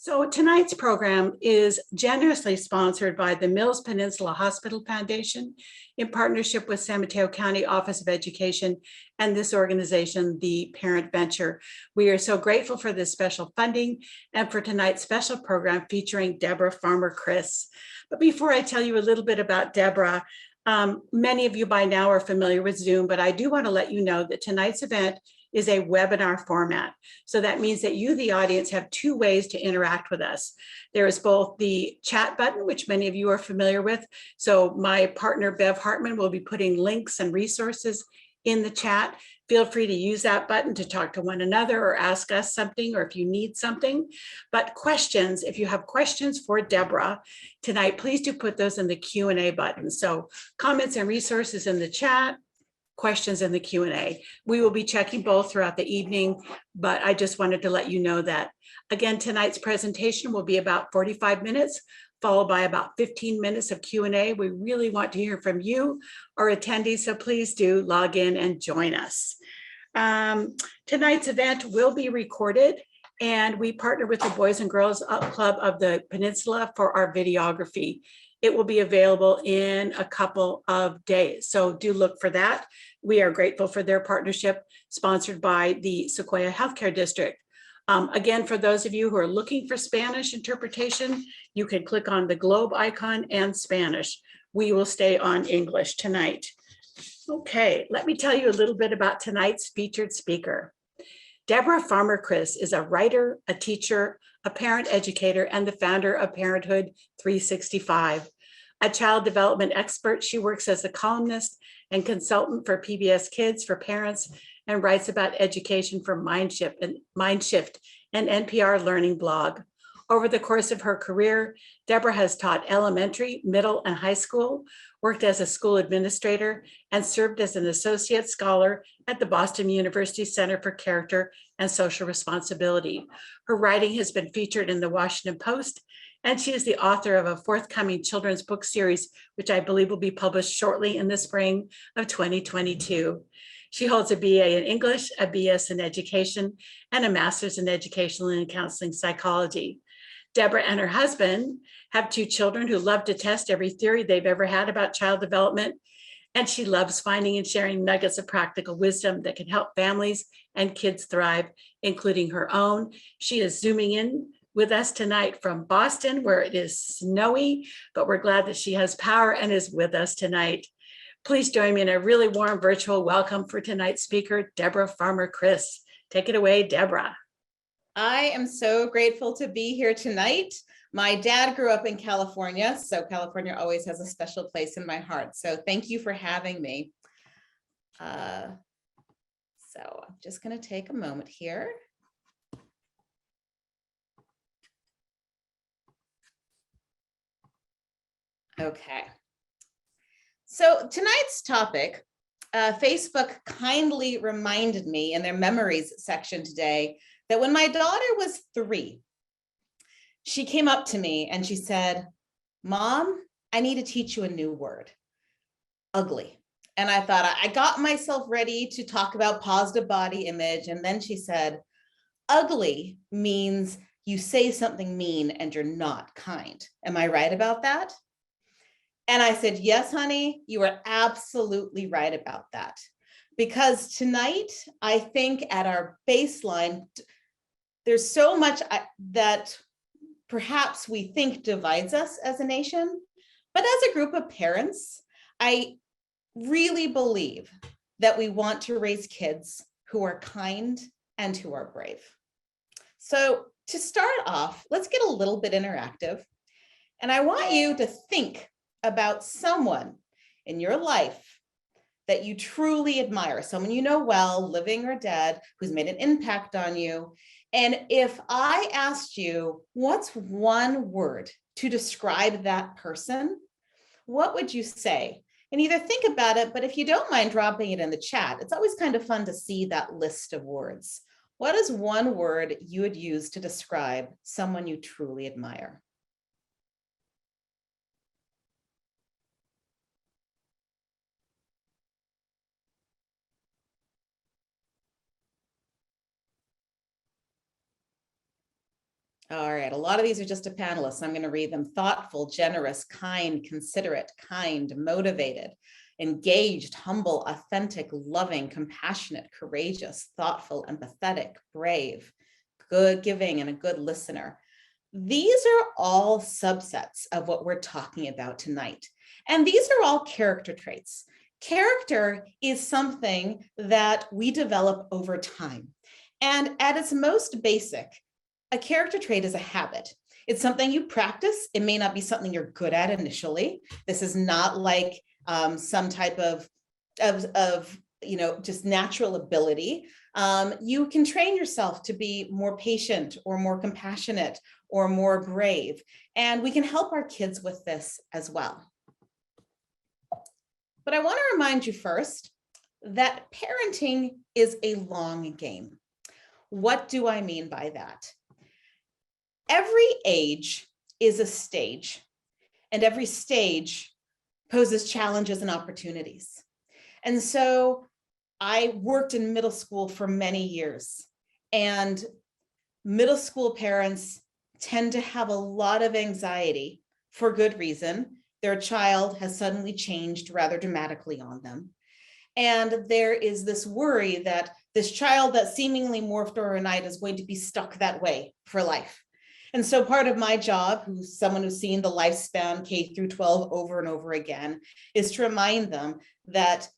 So tonight's program is generously sponsored by the Mills Peninsula Hospital Foundation in partnership with San Mateo County Office of Education and this organization, the Parent Venture. We are so grateful for this special funding and for tonight's special program featuring Deborah Farmer Kris. But before I tell you a little bit about Deborah, many of you by now are familiar with Zoom, but I do want to let you know that tonight's event is a webinar format. So that means that you, the audience, have two ways to interact with us. There is both the chat button, which many of you are familiar with. So my partner, Bev Hartman, will be putting links and resources in the chat. Feel free to use that button to talk to one another or ask us something, or if you need something. But questions, if you have questions for Deborah tonight, please do put those in the Q&A button. So comments and resources in the chat, questions in the Q&A. We will be checking both throughout the evening, but I just wanted to let you know that. Again, tonight's presentation will be about 45 minutes, followed by about 15 minutes of Q&A. We really want to hear from you, our attendees, so please do log in and join us. Tonight's event will be recorded, and we partner with the Boys and Girls Club of the Peninsula for our videography. It will be available in a couple of days, so do look for that. We are grateful for their partnership, sponsored by the Sequoia Healthcare District. Again, for those of you who are looking for Spanish interpretation, you can click on the globe icon and Spanish. We will stay on English tonight. Okay, let me tell you a little bit about tonight's featured speaker. Deborah Farmer Kris is a writer, a teacher, a parent educator, and the founder of Parenthood 365. A child development expert, she works as a columnist and consultant for PBS KIDS for parents and writes about education for Mindshift, an NPR learning blog. Over the course of her career, Deborah has taught elementary, middle, and high school, worked as a school administrator, and served as an associate scholar at the Boston University Center for Character and Social Responsibility. Her writing has been featured in the Washington Post, and she is the author of a forthcoming children's book series, which I believe will be published shortly in the spring of 2022. She holds a BA in English, a BS in Education, and a Master's in Educational and Counseling Psychology. Deborah and her husband have two children who love to test every theory they've ever had about child development, and she loves finding and sharing nuggets of practical wisdom that can help families and kids thrive, including her own. She is Zooming in with us tonight from Boston, where it is snowy, but we're glad that she has power and is with us tonight. Please join me in a really warm virtual welcome for tonight's speaker, Deborah Farmer Kris. Take it away, Deborah. I am so grateful to be here tonight. My dad grew up in California, so California always has a special place in my heart. So thank you for having me. So I'm just going to take a moment here. Okay. So tonight's topic, Facebook kindly reminded me in their memories section today that when my daughter was 3, she came up to me and she said, "Mom, I need to teach you a new word, ugly." And I thought, I got myself ready to talk about positive body image. And then she said, "Ugly means you say something mean and you're not kind. Am I right about that?" And I said, "Yes, honey, you are absolutely right about that." Because tonight, I think at our baseline, there's so much that perhaps we think divides us as a nation, but as a group of parents, I really believe that we want to raise kids who are kind and who are brave. So to start off, let's get a little bit interactive. And I want you to think about someone in your life that you truly admire, someone you know well, living or dead, who's made an impact on you. And if I asked you, what's one word to describe that person, what would you say? And either think about it, but if you don't mind dropping it in the chat, it's always kind of fun to see that list of words. What is one word you would use to describe someone you truly admire? All right, a lot of these are just a panelist. I'm going to read them. Thoughtful, generous, kind, considerate, kind, motivated, engaged, humble, authentic, loving, compassionate, courageous, thoughtful, empathetic, brave, good, giving, and a good listener. These are all subsets of what we're talking about tonight. And these are all character traits. Character is something that we develop over time. And at its most basic, a character trait is a habit. It's something you practice. It may not be something you're good at initially. This is not like some type of just natural ability. You can train yourself to be more patient or more compassionate or more brave. And we can help our kids with this as well. But I want to remind you first that parenting is a long game. What do I mean by that? Every age is a stage, and every stage poses challenges and opportunities. And so I worked in middle school for many years, and middle school parents tend to have a lot of anxiety for good reason. Their child has suddenly changed rather dramatically on them. And there is this worry that this child that seemingly morphed overnight is going to be stuck that way for life. And so part of my job, who's someone who's seen the lifespan K through 12 over and over again, is to remind them that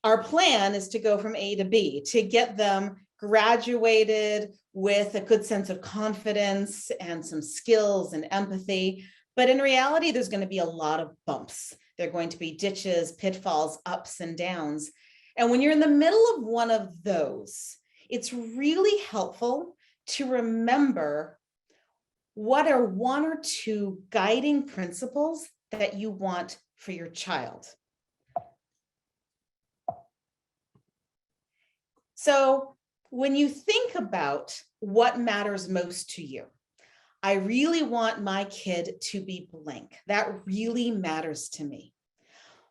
our plan is to go from A to B, to get them graduated with a good sense of confidence and some skills and empathy. But in reality, there's going to be a lot of bumps. There are going to be ditches, pitfalls, ups and downs. And when you're in the middle of one of those, it's really helpful to remember what are one or two guiding principles that you want for your child. So when you think about what matters most to you, I really want my kid to be blank. That really matters to me.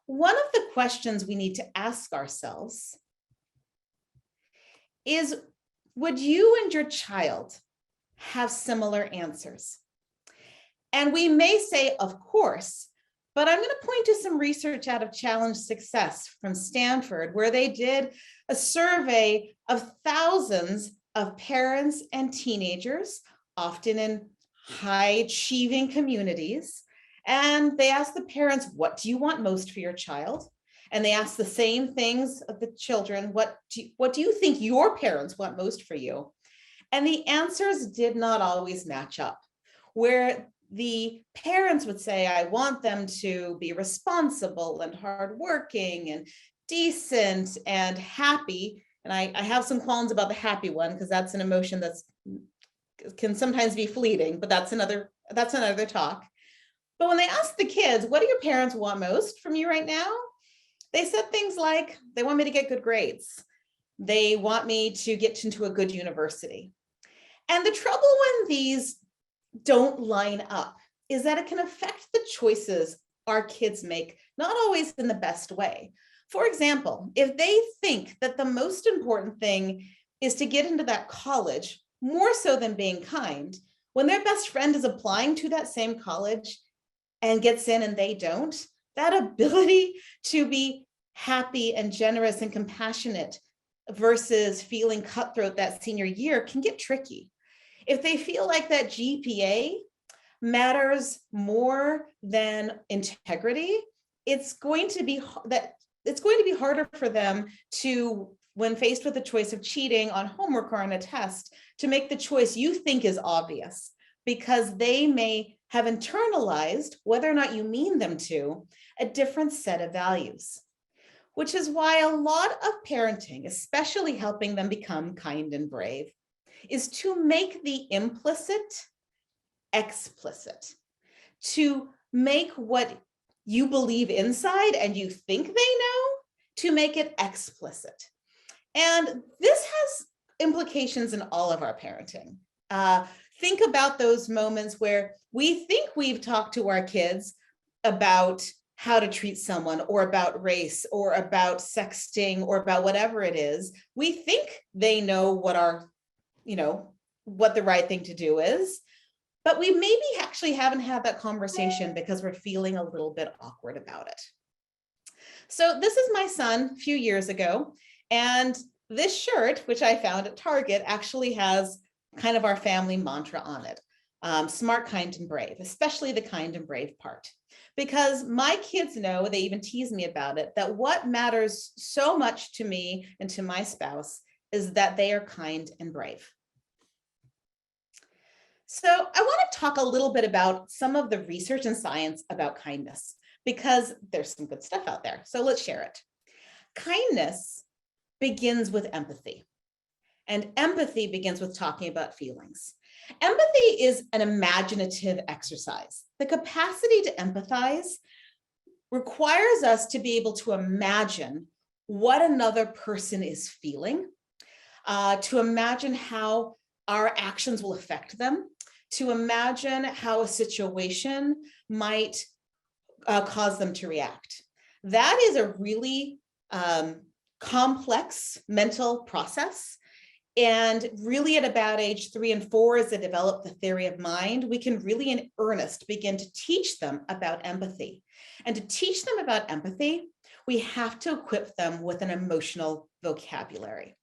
One of the questions we need to ask ourselves is, would you and your child have similar answers? And we may say, of course, but I'm going to point to some research out of Challenge Success from Stanford, where they did a survey of thousands of parents and teenagers, often in high achieving communities. And they asked the parents, what do you want most for your child? And they asked the same things of the children. What do you think your parents want most for you? And the answers did not always match up, where the parents would say, I want them to be responsible and hardworking and decent and happy. And I have some qualms about the happy one, because that's an emotion that's can sometimes be fleeting, but that's another talk. But when they asked the kids, what do your parents want most from you right now? They said things like, they want me to get good grades. They want me to get into a good university. And the trouble when these don't line up is that it can affect the choices our kids make, not always in the best way. For example, if they think that the most important thing is to get into that college, more so than being kind, when their best friend is applying to that same college and gets in and they don't, that ability to be happy and generous and compassionate versus feeling cutthroat that senior year can get tricky. If they feel like that GPA matters more than integrity, it's going to be harder for them to, when faced with the choice of cheating on homework or on a test, to make the choice you think is obvious, because they may have internalized, whether or not you mean them to, a different set of values. Which is why a lot of parenting, especially helping them become kind and brave, is to make the implicit explicit, to make what you believe inside and you think they know, to make it explicit. And this has implications in all of our parenting. Think about those moments where we think we've talked to our kids about how to treat someone, or about race, or about sexting, or about whatever it is. We think they know what the right thing to do is, but we maybe actually haven't had that conversation because we're feeling a little bit awkward about it. So this is my son a few years ago, and this shirt, which I found at Target, actually has kind of our family mantra on it. Smart, kind, and brave, especially the kind and brave part. Because my kids know, they even tease me about it, that what matters so much to me and to my spouse is that they are kind and brave. So I want to talk a little bit about some of the research and science about kindness, because there's some good stuff out there. So let's share it. Kindness begins with empathy, and empathy begins with talking about feelings. Empathy is an imaginative exercise. The capacity to empathize requires us to be able to imagine what another person is feeling, to imagine how our actions will affect them, to imagine how a situation might cause them to react. That is a really complex mental process. And really at about age 3 and 4, as they develop the theory of mind, we can really in earnest begin to teach them about empathy. And to teach them about empathy, we have to equip them with an emotional vocabulary.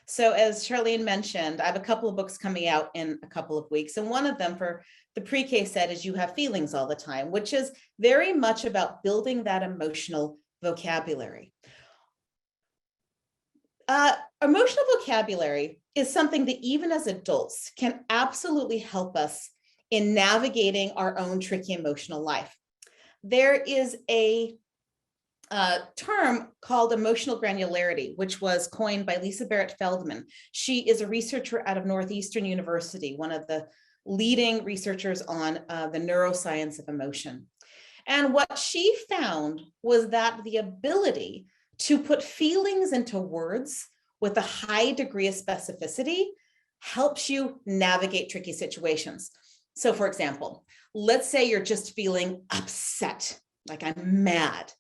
So as Charlene mentioned, I have a couple of books coming out in a couple of weeks. And one of them for the pre-K set is You Have Feelings All the Time, which is very much about building that emotional vocabulary. Emotional vocabulary is something that even as adults can absolutely help us in navigating our own tricky emotional life. There is a term called emotional granularity, which was coined by Lisa Barrett Feldman. She is a researcher out of Northeastern University, one of the leading researchers on the neuroscience of emotion. And what she found was that the ability to put feelings into words with a high degree of specificity helps you navigate tricky situations. So for example, let's say you're just feeling upset, like I'm mad.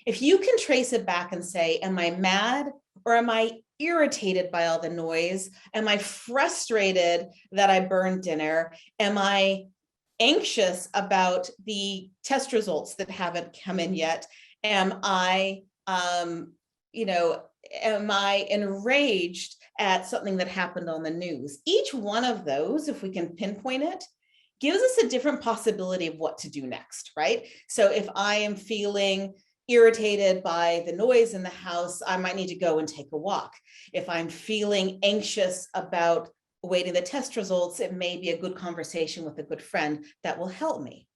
If you can trace it back and say, am I mad or am I irritated by all the noise? Am I frustrated that I burned dinner? Am I anxious about the test results that haven't come in yet? Am I am I enraged at something that happened on the news? Each one of those, if we can pinpoint it, gives us a different possibility of what to do next, right? So if I am feeling irritated by the noise in the house, I might need to go and take a walk. If I'm feeling anxious about awaiting the test results, it may be a good conversation with a good friend that will help me.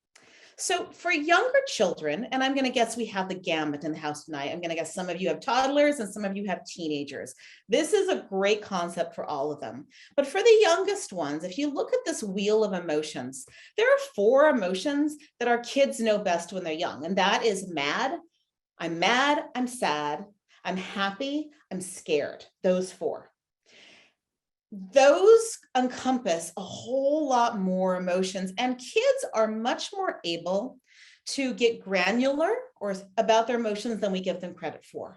So for younger children, and I'm going to guess we have the gamut in the house tonight. I'm going to guess some of you have toddlers and some of you have teenagers. This is a great concept for all of them. But for the youngest ones, if you look at this wheel of emotions, there are 4 emotions that our kids know best when they're young. And that is mad, I'm sad, I'm happy, I'm scared. Those 4. Those encompass a whole lot more emotions, and kids are much more able to get granular or about their emotions than we give them credit for.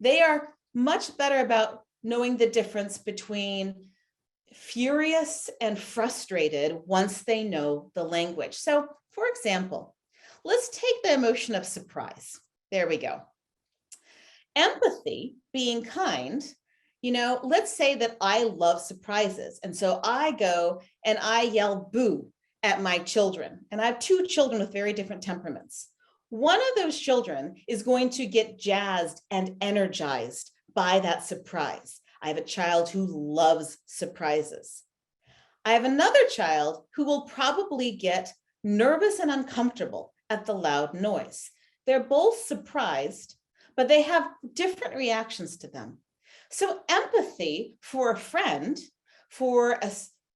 They are much better about knowing the difference between furious and frustrated once they know the language. So for example, let's take the emotion of surprise. There we go. Empathy, being kind, let's say that I love surprises. And so I go and I yell boo at my children. And I have 2 children with very different temperaments. One of those children is going to get jazzed and energized by that surprise. I have a child who loves surprises. I have another child who will probably get nervous and uncomfortable at the loud noise. They're both surprised, but they have different reactions to them. So empathy for a friend, for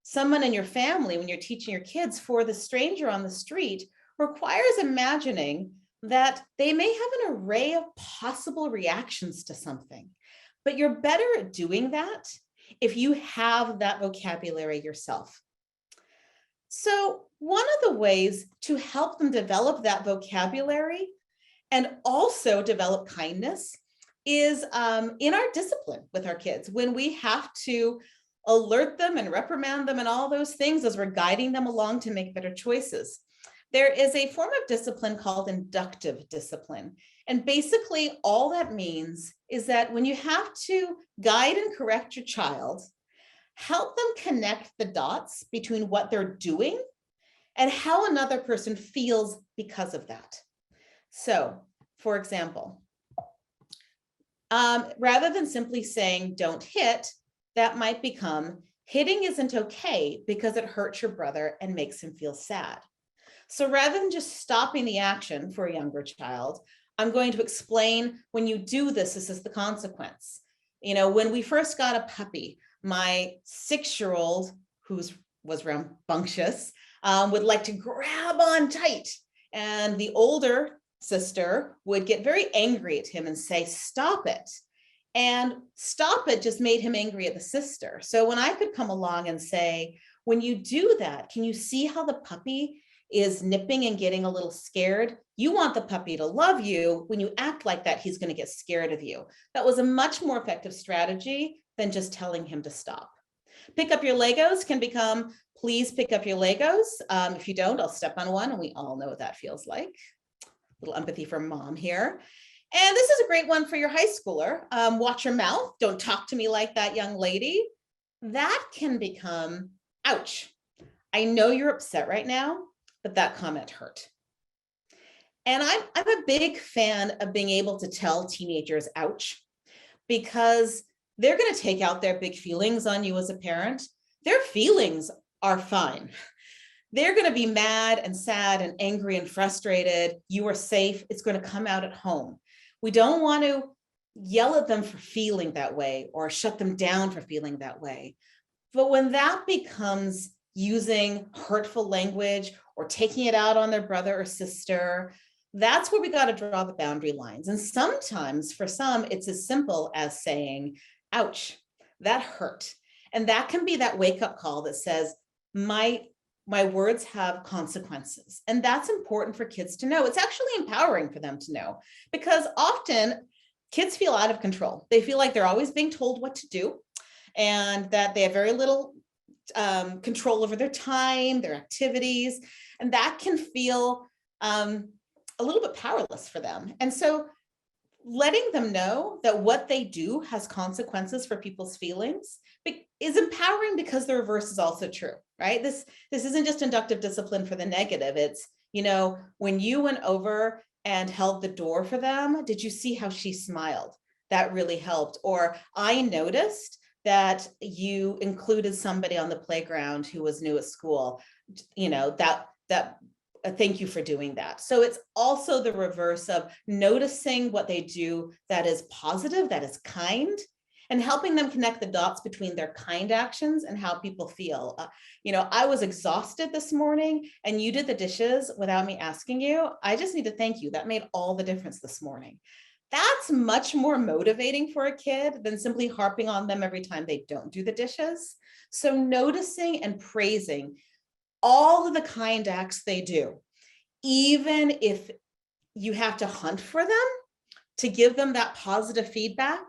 someone in your family, when you're teaching your kids, for the stranger on the street, requires imagining that they may have an array of possible reactions to something. But you're better at doing that if you have that vocabulary yourself. So one of the ways to help them develop that vocabulary and also develop kindness is in our discipline with our kids. When we have to alert them and reprimand them and all those things as we're guiding them along to make better choices. There is a form of discipline called inductive discipline. And basically all that means is that when you have to guide and correct your child, help them connect the dots between what they're doing and how another person feels because of that. So, for example, rather than simply saying don't hit, that might become hitting isn't okay because it hurts your brother and makes him feel sad. So rather than just stopping the action for a younger child, I'm going to explain when you do this, this is the consequence. You know, when we first got a puppy, my 6-year-old, who was rambunctious, would like to grab on tight. And the older sister would get very angry at him and say, stop it. And stop it just made him angry at the sister. So when I could come along and say, when you do that, can you see how the puppy is nipping and getting a little scared? You want the puppy to love you. When you act like that, he's going to get scared of you. That was a much more effective strategy than just telling him to stop. Pick up your Legos can become, please pick up your Legos. If you don't, I'll step on one, and we all know what that feels like. A little empathy from mom here. And this is a great one for your high schooler. Watch your mouth. Don't talk to me like that, young lady. That can become, ouch. I know you're upset right now, but that comment hurt. And I'm a big fan of being able to tell teenagers, ouch, because they're going to take out their big feelings on you as a parent. Their feelings are fine. They're going to be mad and sad and angry and frustrated. You are safe. It's going to come out at home. We don't want to yell at them for feeling that way or shut them down for feeling that way. But when that becomes using hurtful language or taking it out on their brother or sister, that's where we got to draw the boundary lines. And sometimes for some, it's as simple as saying, ouch, that hurt. And that can be that wake-up call that says, my words have consequences. And that's important for kids to know. It's actually empowering for them to know, because often kids feel out of control. They feel like they're always being told what to do and that they have very little control over their time, their activities, and that can feel a little bit powerless for them. And so letting them know that what they do has consequences for people's feelings is empowering, because the reverse is also true, right? This isn't just inductive discipline for the negative. It's, you know, when you went over and held the door for them, did you see how she smiled? That really helped. Or I noticed that you included somebody on the playground who was new at school, you know, that thank you for doing that. So it's also the reverse of noticing what they do that is positive, that is kind, and helping them connect the dots between their kind actions and how people feel. You know, I was exhausted this morning and you did the dishes without me asking you. I just need to thank you. That made all the difference this morning. That's much more motivating for a kid than simply harping on them every time they don't do the dishes. So noticing and praising all of the kind acts they do, even if you have to hunt for them to give them that positive feedback.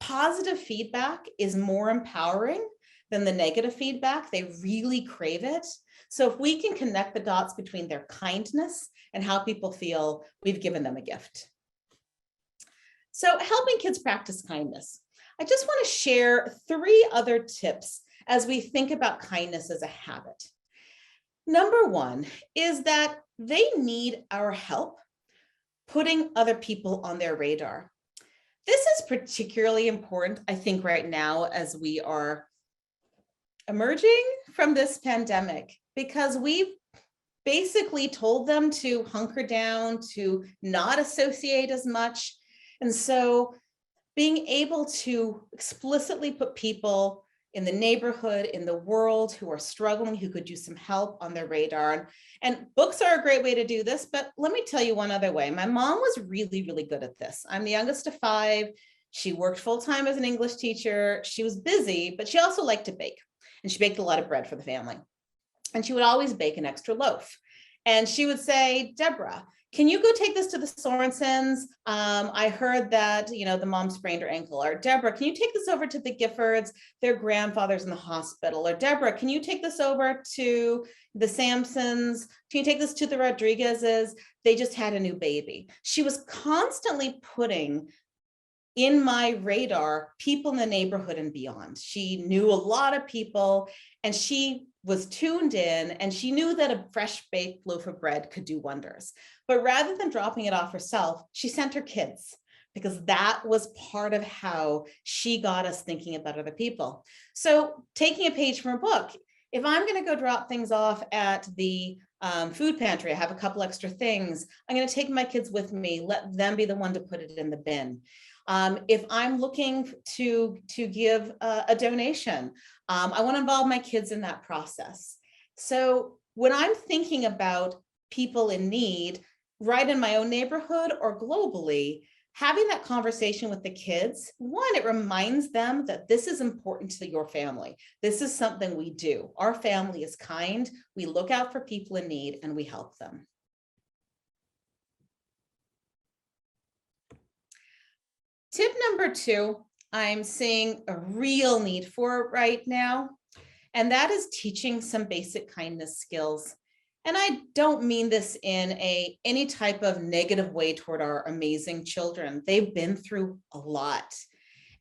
Positive feedback is more empowering than the negative feedback. They really crave it. So if we can connect the dots between their kindness and how people feel, we've given them a gift. So helping kids practice kindness. I just want to share 3 other tips as we think about kindness as a habit. Number 1 is that they need our help putting other people on their radar. This is particularly important, I think, right now as we are emerging from this pandemic, because we've basically told them to hunker down, to not associate as much. And so being able to explicitly put people in the neighborhood, in the world, who are struggling, who could use some help on their radar. And books are a great way to do this, but let me tell you one other way. My mom was really, really good at this. I'm the youngest of 5. She worked full-time as an English teacher. She was busy, but she also liked to bake. And she baked a lot of bread for the family. And she would always bake an extra loaf. And she would say, Deborah, can you go take this to the Sorensens? I heard that, the mom sprained her ankle. Or Deborah, can you take this over to the Giffords? Their grandfather's in the hospital. Or Deborah, can you take this over to the Sampsons? Can you take this to the Rodriguezes? They just had a new baby. She was constantly putting in my radar people in the neighborhood and beyond. She knew a lot of people, and she was tuned in, and she knew that a fresh baked loaf of bread could do wonders. But rather than dropping it off herself, she sent her kids, because that was part of how she got us thinking about other people. So taking a page from her book, if I'm going to go drop things off at the food pantry, I have a couple extra things, I'm going to take my kids with me, let them be the one to put it in the bin. If I'm looking to give a donation, I want to involve my kids in that process. So when I'm thinking about people in need, right in my own neighborhood or globally, having that conversation with the kids, one, it reminds them that this is important to your family. This is something we do. Our family is kind. We look out for people in need and we help them. Tip number 2, I'm seeing a real need for right now, and that is teaching some basic kindness skills. And I don't mean this in any type of negative way toward our amazing children. They've been through a lot.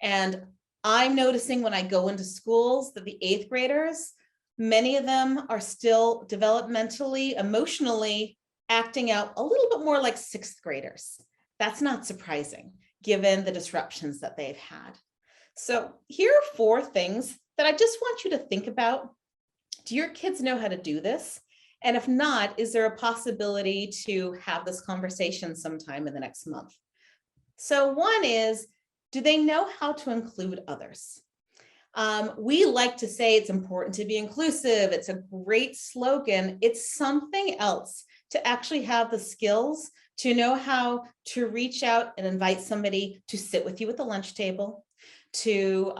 And I'm noticing when I go into schools that the 8th graders, many of them are still developmentally, emotionally acting out a little bit more like 6th graders. That's not surprising, given the disruptions that they've had. So here are 4 things that I just want you to think about. Do your kids know how to do this? And if not, is there a possibility to have this conversation sometime in the next month? So one is, do they know how to include others? We like to say it's important to be inclusive. It's a great slogan. It's something else to actually have the skills to know how to reach out and invite somebody to sit with you at the lunch table, to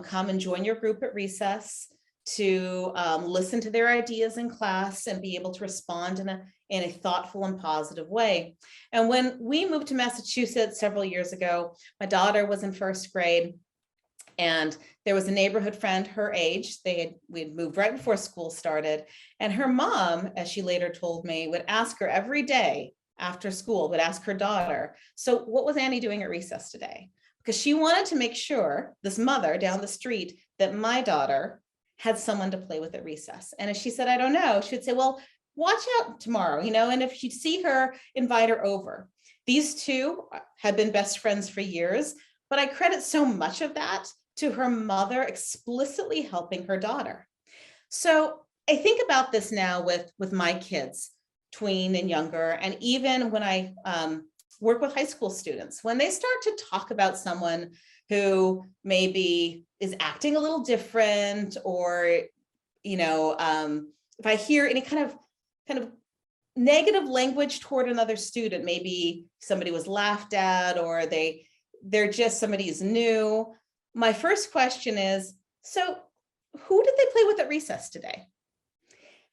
come and join your group at recess, to listen to their ideas in class and be able to respond in a thoughtful and positive way. And when we moved to Massachusetts several years ago, my daughter was in 1st grade, and there was a neighborhood friend her age. We had moved right before school started, and her mom, as she later told me, would ask her every day after school, would ask her daughter, so what was Annie doing at recess today? Because she wanted to make sure, this mother down the street, that my daughter had someone to play with at recess. And if she said, I don't know, she would say, well, watch out tomorrow, and if you see her, invite her over. These 2 have been best friends for years, but I credit so much of that to her mother explicitly helping her daughter. So I think about this now with my kids, tween and younger, and even when I work with high school students, when they start to talk about someone who maybe is acting a little different, or, if I hear any kind of negative language toward another student, maybe somebody was laughed at, or they're just somebody who's new, my first question is, so who did they play with at recess today?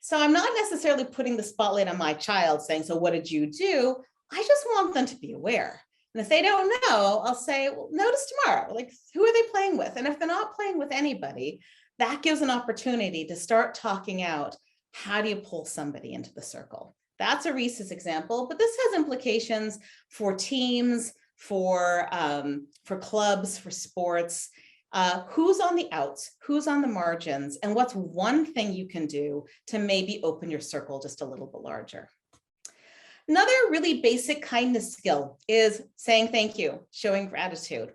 So I'm not necessarily putting the spotlight on my child saying, so what did you do? I just want them to be aware. And if they don't know, I'll say, well, notice tomorrow, like, who are they playing with? And if they're not playing with anybody, that gives an opportunity to start talking out, how do you pull somebody into the circle? That's a recess example, but this has implications for teams, for clubs, for sports. Who's on the outs, who's on the margins, and what's one thing you can do to maybe open your circle just a little bit larger. Another really basic kindness skill is saying thank you, showing gratitude.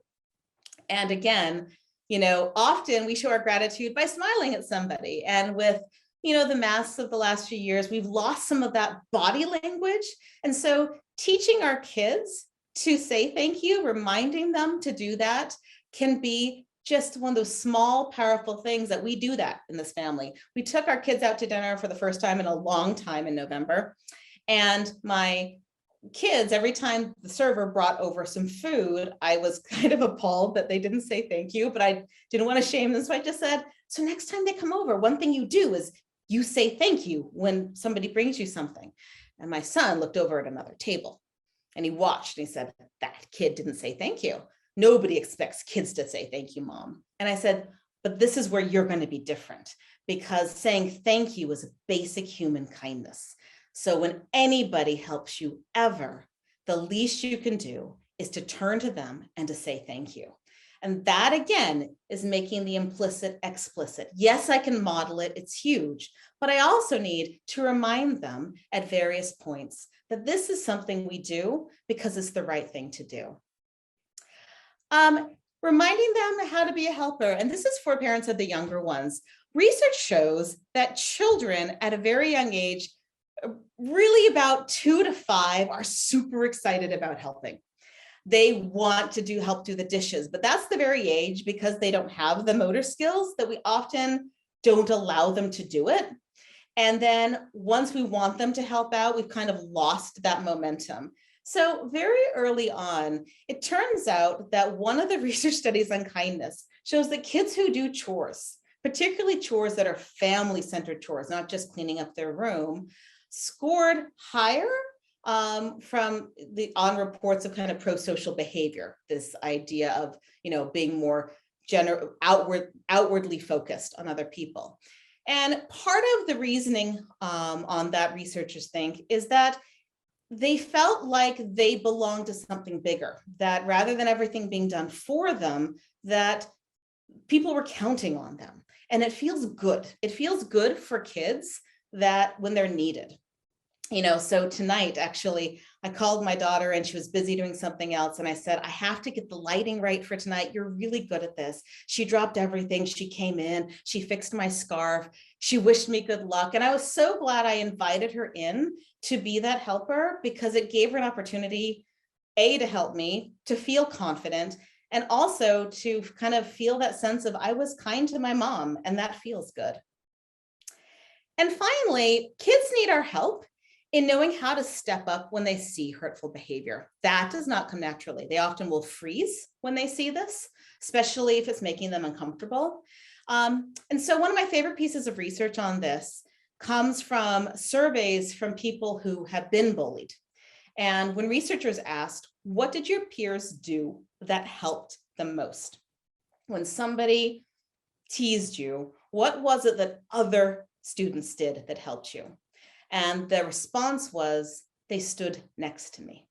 And again, often we show our gratitude by smiling at somebody. And with, the masks of the last few years, we've lost some of that body language. And so teaching our kids to say thank you, reminding them to do that, can be just one of those small, powerful things that we do that in this family. We took our kids out to dinner for the first time in a long time in November. And my kids, every time the server brought over some food, I was kind of appalled that they didn't say thank you, but I didn't want to shame them. So I just said, so next time they come over, one thing you do is you say thank you when somebody brings you something. And my son looked over at another table and he watched and he said, that kid didn't say thank you. Nobody expects kids to say thank you, Mom. And I said, but this is where you're going to be different, because saying thank you is a basic human kindness. So when anybody helps you ever, the least you can do is to turn to them and to say thank you. And that again is making the implicit explicit. Yes, I can model it, it's huge, but I also need to remind them at various points that this is something we do because it's the right thing to do. Reminding them how to be a helper, and this is for parents of the younger ones. Research shows that children at a very young age, really about 2 to 5, are super excited about helping. They want to help do the dishes, but that's the very age, because they don't have the motor skills, that we often don't allow them to do it. And then once we want them to help out, we've kind of lost that momentum. So very early on, it turns out that one of the research studies on kindness shows that kids who do chores, particularly chores that are family-centered chores, not just cleaning up their room, scored higher on reports of kind of pro-social behavior, this idea of, being more outwardly focused on other people. And part of the reasoning on that, researchers think, is that they felt like they belonged to something bigger, that rather than everything being done for them, that people were counting on them. And it feels good. It feels good for kids that when they're needed. So tonight, actually, I called my daughter and she was busy doing something else. And I said, I have to get the lighting right for tonight. You're really good at this. She dropped everything. She came in, she fixed my scarf. She wished me good luck. And I was so glad I invited her in to be that helper, because it gave her an opportunity, A, to help me, to feel confident, and also to kind of feel that sense of I was kind to my mom, and that feels good. And finally, kids need our help in knowing how to step up when they see hurtful behavior. That does not come naturally. They often will freeze when they see this, especially if it's making them uncomfortable. And so one of my favorite pieces of research on this comes from surveys from people who have been bullied. And when researchers asked, what did your peers do that helped them most? When somebody teased you, what was it that other students did that helped you? And the response was, they stood next to me.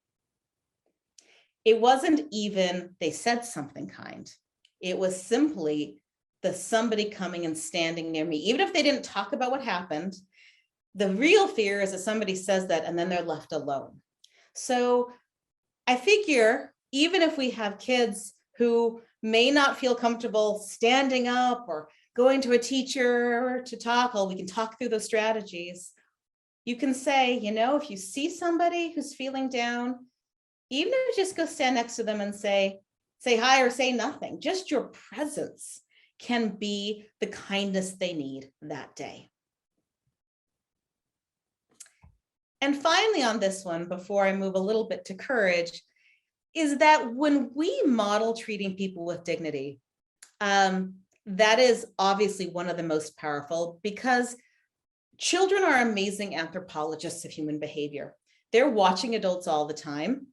It wasn't even they said something kind. It was simply the somebody coming and standing near me. Even if they didn't talk about what happened, the real fear is that somebody says that and then they're left alone. So I figure even if we have kids who may not feel comfortable standing up or going to a teacher to talk, we can talk through those strategies. You can say, if you see somebody who's feeling down, even if you just go stand next to them and say hi or say nothing, just your presence can be the kindness they need that day. And finally on this one, before I move a little bit to courage, is that when we model treating people with dignity, that is obviously one of the most powerful, because children are amazing anthropologists of human behavior. They're watching adults all the time.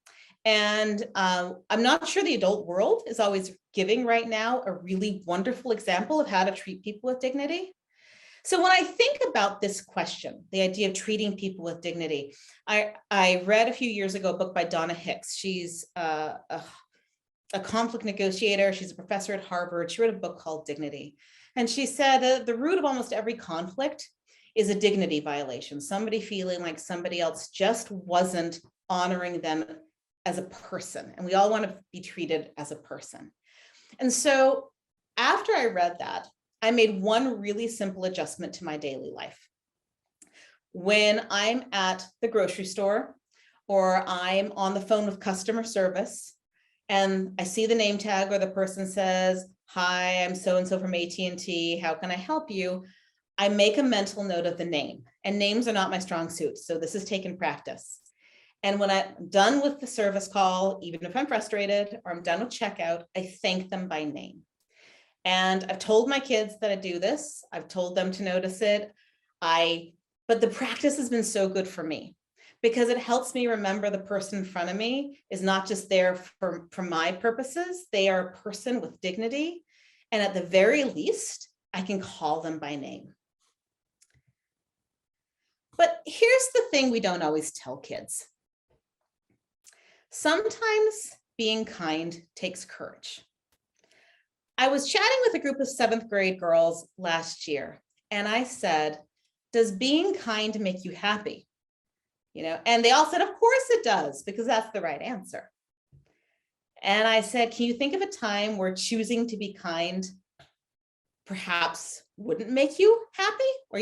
And I'm not sure the adult world is always giving right now a really wonderful example of how to treat people with dignity. So when I think about this question, the idea of treating people with dignity, I read a few years ago a book by Donna Hicks. She's a conflict negotiator. She's a professor at Harvard. She wrote a book called Dignity. And she said the root of almost every conflict is a dignity violation, somebody feeling like somebody else just wasn't honoring them as a person. And we all want to be treated as a person. And so after I read that, I made one really simple adjustment to my daily life. When I'm at the grocery store or I'm on the phone with customer service and I see the name tag or the person says, hi, I'm so-and-so from AT&T, how can I help you? I make a mental note of the name, and names are not my strong suit. So this is taken practice. And when I'm done with the service call, even if I'm frustrated or I'm done with checkout, I thank them by name. And I've told my kids that I do this. I've told them to notice it. But the practice has been so good for me, because it helps me remember the person in front of me is not just there for my purposes. They are a person with dignity. And at the very least, I can call them by name. But here's the thing we don't always tell kids. Sometimes being kind takes courage. I was chatting with a group of 7th grade girls last year, and I said, does being kind make you happy? And they all said, of course it does, because that's the right answer. And I said, can you think of a time where choosing to be kind perhaps wouldn't make you happy, or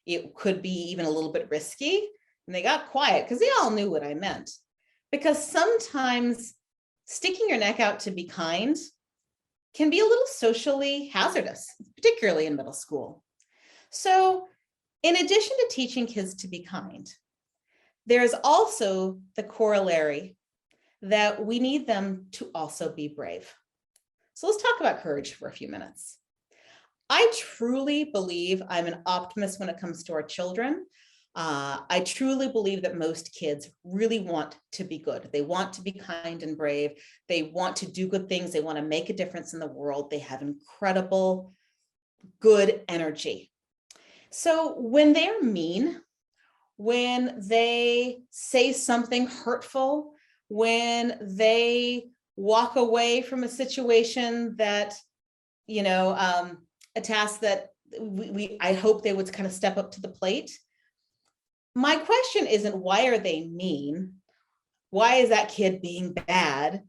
it could be even a little bit risky? And they got quiet because they all knew what I meant. Because sometimes sticking your neck out to be kind can be a little socially hazardous, particularly in middle school. So in addition to teaching kids to be kind, there's also the corollary that we need them to also be brave. So let's talk about courage for a few minutes. I truly believe I'm an optimist when it comes to our children. I truly believe that most kids really want to be good. They want to be kind and brave. They want to do good things. They want to make a difference in the world. They have incredible, good energy. So when they're mean, when they say something hurtful, when they walk away from a situation that, a task that I hope they would kind of step up to the plate. My question isn't why are they mean? Why is that kid being bad?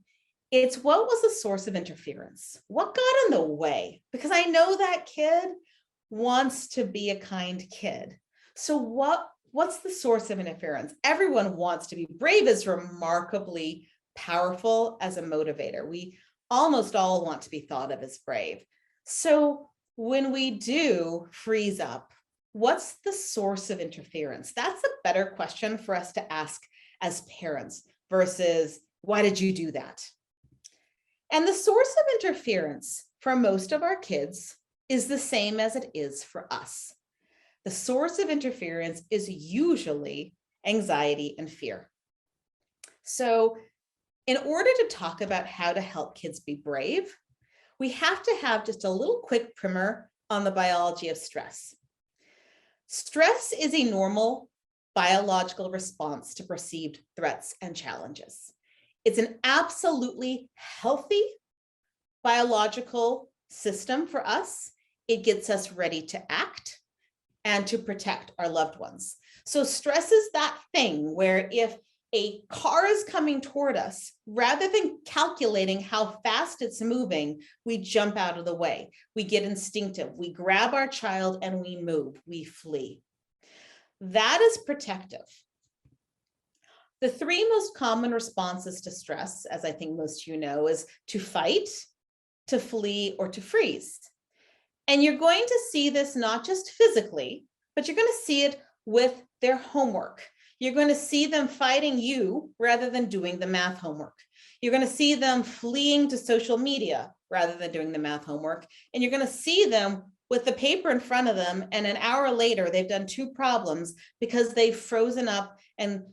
It's what was the source of interference? What got in the way? Because I know that kid wants to be a kind kid. So what's the source of interference? Everyone wants to be. Brave is remarkably powerful as a motivator. We almost all want to be thought of as brave. So when we do freeze up, what's the source of interference? That's a better question for us to ask as parents versus why did you do that? And the source of interference for most of our kids is the same as it is for us. The source of interference is usually anxiety and fear. So in order to talk about how to help kids be brave, we have to have just a little quick primer on the biology of stress. Stress is a normal biological response to perceived threats and challenges. It's an absolutely healthy biological system for us. It gets us ready to act and to protect our loved ones. So stress is that thing where if a car is coming toward us, rather than calculating how fast it's moving, we jump out of the way. We get instinctive. We grab our child and we move. We flee. That is protective. The 3 most common responses to stress, as I think most of you know, is to fight, to flee, or to freeze. And you're going to see this not just physically, but you're going to see it with their homework. You're going to see them fighting you rather than doing the math homework. You're going to see them fleeing to social media rather than doing the math homework. And you're going to see them with the paper in front of them. And an hour later, they've done 2 problems because they've frozen up. And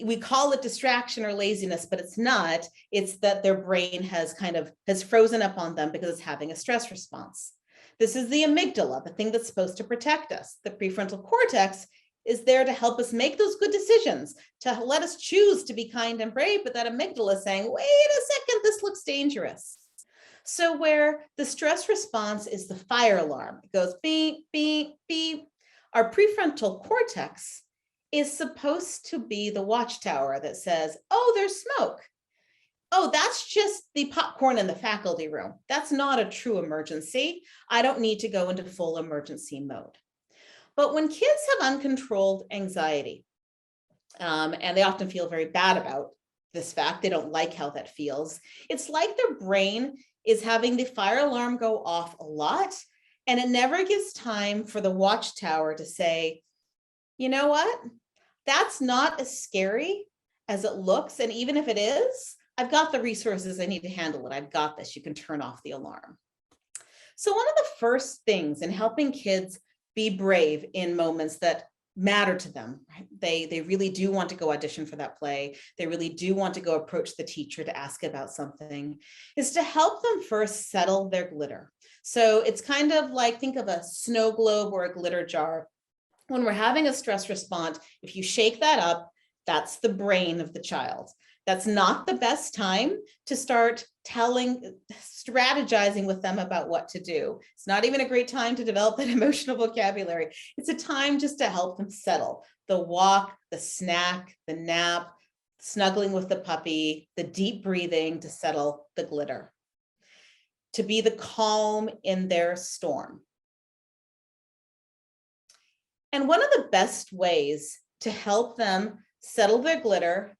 we call it distraction or laziness, but it's not. It's that their brain has frozen up on them because it's having a stress response. This is the amygdala, the thing that's supposed to protect us. The prefrontal cortex is there to help us make those good decisions, to let us choose to be kind and brave, but that amygdala is saying, wait a second, this looks dangerous. So where the stress response is the fire alarm, it goes beep, beep, beep. Our prefrontal cortex is supposed to be the watchtower that says, oh, there's smoke. Oh, that's just the popcorn in the faculty room. That's not a true emergency. I don't need to go into full emergency mode. But when kids have uncontrolled anxiety, and they often feel very bad about this fact, they don't like how that feels, it's like their brain is having the fire alarm go off a lot, and it never gives time for the watchtower to say, you know what? That's not as scary as it looks. And even if it is, I've got the resources I need to handle it. I've got this. You can turn off the alarm. So one of the first things in helping kids be brave in moments that matter to them, right? They really do want to go audition for that play. They really do want to go approach the teacher to ask about something, is to help them first settle their glitter. So it's kind of like, think of a snow globe or a glitter jar. When we're having a stress response, if you shake that up, that's the brain of the child. That's not the best time to start strategizing with them about what to do. It's not even a great time to develop that emotional vocabulary. It's a time just to help them settle. The walk, the snack, the nap, snuggling with the puppy, the deep breathing to settle the glitter. To be the calm in their storm. And one of the best ways to help them settle their glitter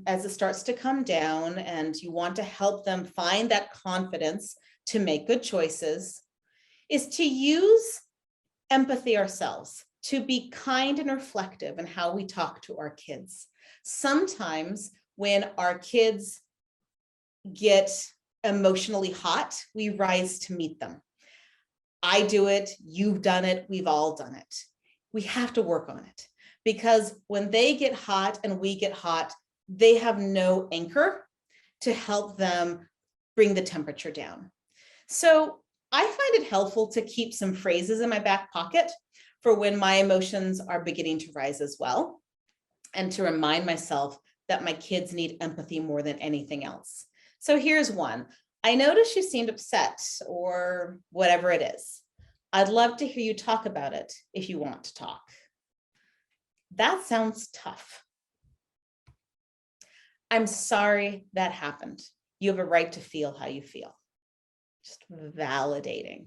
as it starts to come down and you want to help them find that confidence to make good choices is to use empathy ourselves, to be kind and reflective in how we talk to our kids. Sometimes when our kids get emotionally hot, we rise to meet them. I do it, you've done it, we've all done it. We have to work on it because when they get hot and we get hot, they have no anchor to help them bring the temperature down. So I find it helpful to keep some phrases in my back pocket for when my emotions are beginning to rise as well, and to remind myself that my kids need empathy more than anything else. So here's one. I noticed you seemed upset, or whatever it is. I'd love to hear you talk about it if you want to talk. That sounds tough. I'm sorry that happened. You have a right to feel how you feel. Just validating.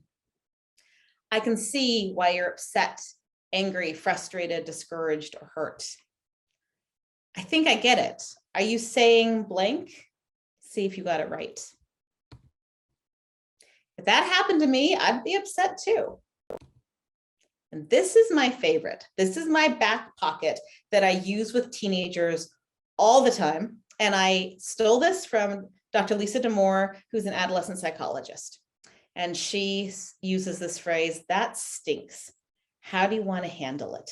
I can see why you're upset, angry, frustrated, discouraged, or hurt. I think I get it. Are you saying blank? See if you got it right. If that happened to me, I'd be upset too. And this is my favorite. This is my back pocket that I use with teenagers all the time. And I stole this from Dr. Lisa D'Amour, who's an adolescent psychologist. And she uses this phrase, that stinks. How do you want to handle it?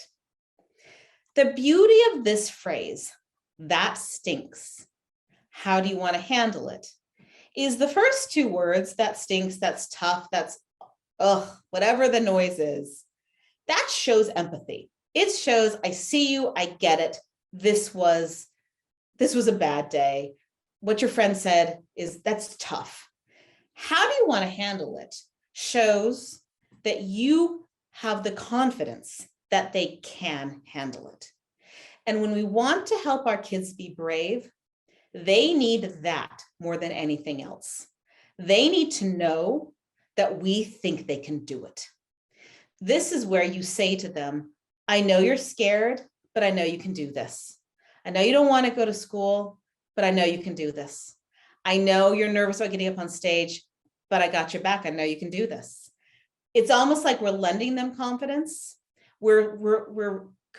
The beauty of this phrase, that stinks. How do you want to handle it? Is the first two words, that stinks, that's tough, that's ugh, whatever the noise is. That shows empathy. It shows, I see you, I get it. This was a bad day. What your friend said is, that's tough. How do you want to handle it? Shows that you have the confidence that they can handle it. And when we want to help our kids be brave, they need that more than anything else. They need to know that we think they can do it. This is where you say to them, I know you're scared, but I know you can do this. I know you don't want to go to school, but I know you can do this. I know you're nervous about getting up on stage, but I got your back. I know you can do this. It's almost like we're lending them confidence. We're